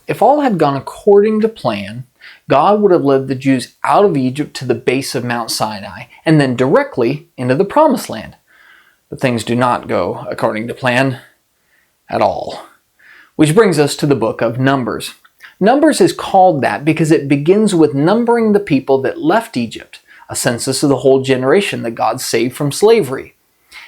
If all had gone according to plan, God would have led the Jews out of Egypt to the base of Mount Sinai and then directly into the Promised Land. But things do not go according to plan at all. Which brings us to the book of Numbers. Numbers is called that because it begins with numbering the people that left Egypt, a census of the whole generation that God saved from slavery.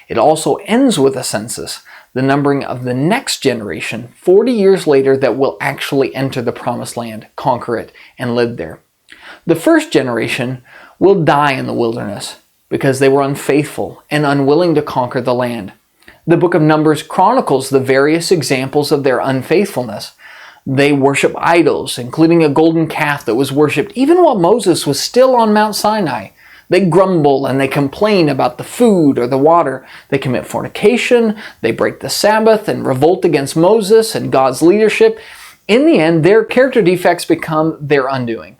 It also ends with a census, the numbering of the next generation 40 years later that will actually enter the Promised Land, conquer it, and live there. The first generation will die in the wilderness because they were unfaithful and unwilling to conquer the land. The book of Numbers chronicles the various examples of their unfaithfulness. They worship idols, including a golden calf that was worshipped even while Moses was still on Mount Sinai. They grumble and they complain about the food or the water. They commit fornication, they break the Sabbath and revolt against Moses and God's leadership. In the end, their character defects become their undoing.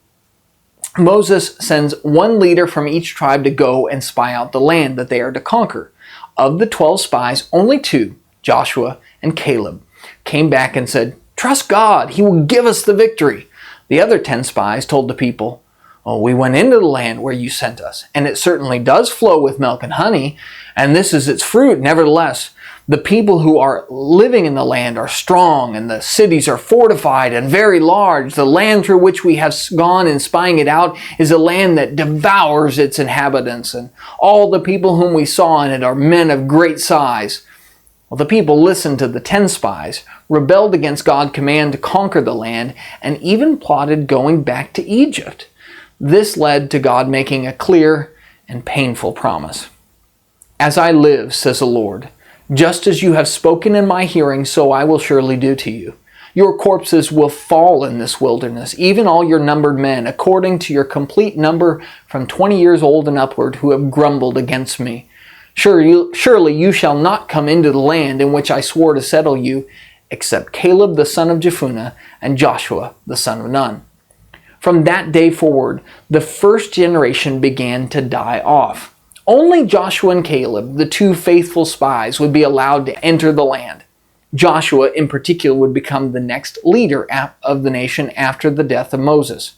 Moses sends one leader from each tribe to go and spy out the land that they are to conquer. Of the 12 spies, only 2, Joshua and Caleb, came back and said, "Trust God, He will give us the victory." The other 10 spies told the people, "Oh, we went into the land where you sent us, and it certainly does flow with milk and honey, and this is its fruit. Nevertheless, the people who are living in the land are strong, and the cities are fortified and very large. The land through which we have gone in spying it out is a land that devours its inhabitants, and all the people whom we saw in it are men of great size." Well, the people listened to the 10 spies, rebelled against God's command to conquer the land, and even plotted going back to Egypt. This led to God making a clear and painful promise. "As I live, says the Lord, just as you have spoken in my hearing, so I will surely do to you. Your corpses will fall in this wilderness, even all your numbered men, according to your complete number from 20 years old and upward, who have grumbled against me. Surely you shall not come into the land in which I swore to settle you, except Caleb the son of Jephunneh and Joshua the son of Nun." From that day forward, the first generation began to die off. Only Joshua and Caleb, the 2 faithful spies, would be allowed to enter the land. Joshua, in particular, would become the next leader of the nation after the death of Moses.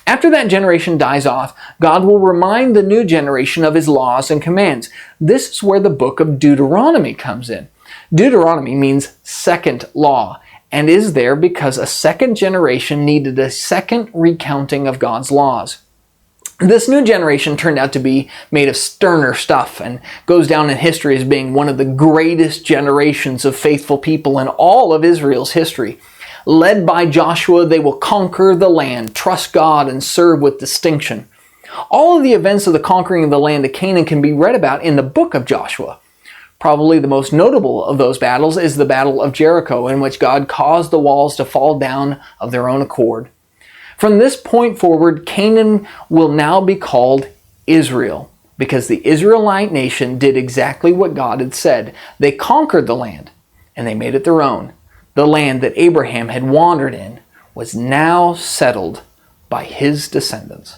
After that generation dies off, God will remind the new generation of His laws and commands. This is where the book of Deuteronomy comes in. Deuteronomy means second law, and is there because a second generation needed a second recounting of God's laws. This new generation turned out to be made of sterner stuff and goes down in history as being one of the greatest generations of faithful people in all of Israel's history. Led by Joshua, they will conquer the land, trust God, and serve with distinction. All of the events of the conquering of the land of Canaan can be read about in the book of Joshua. Probably the most notable of those battles is the Battle of Jericho, in which God caused the walls to fall down of their own accord. From this point forward, Canaan will now be called Israel, because the Israelite nation did exactly what God had said. They conquered the land, and they made it their own. The land that Abraham had wandered in was now settled by his descendants.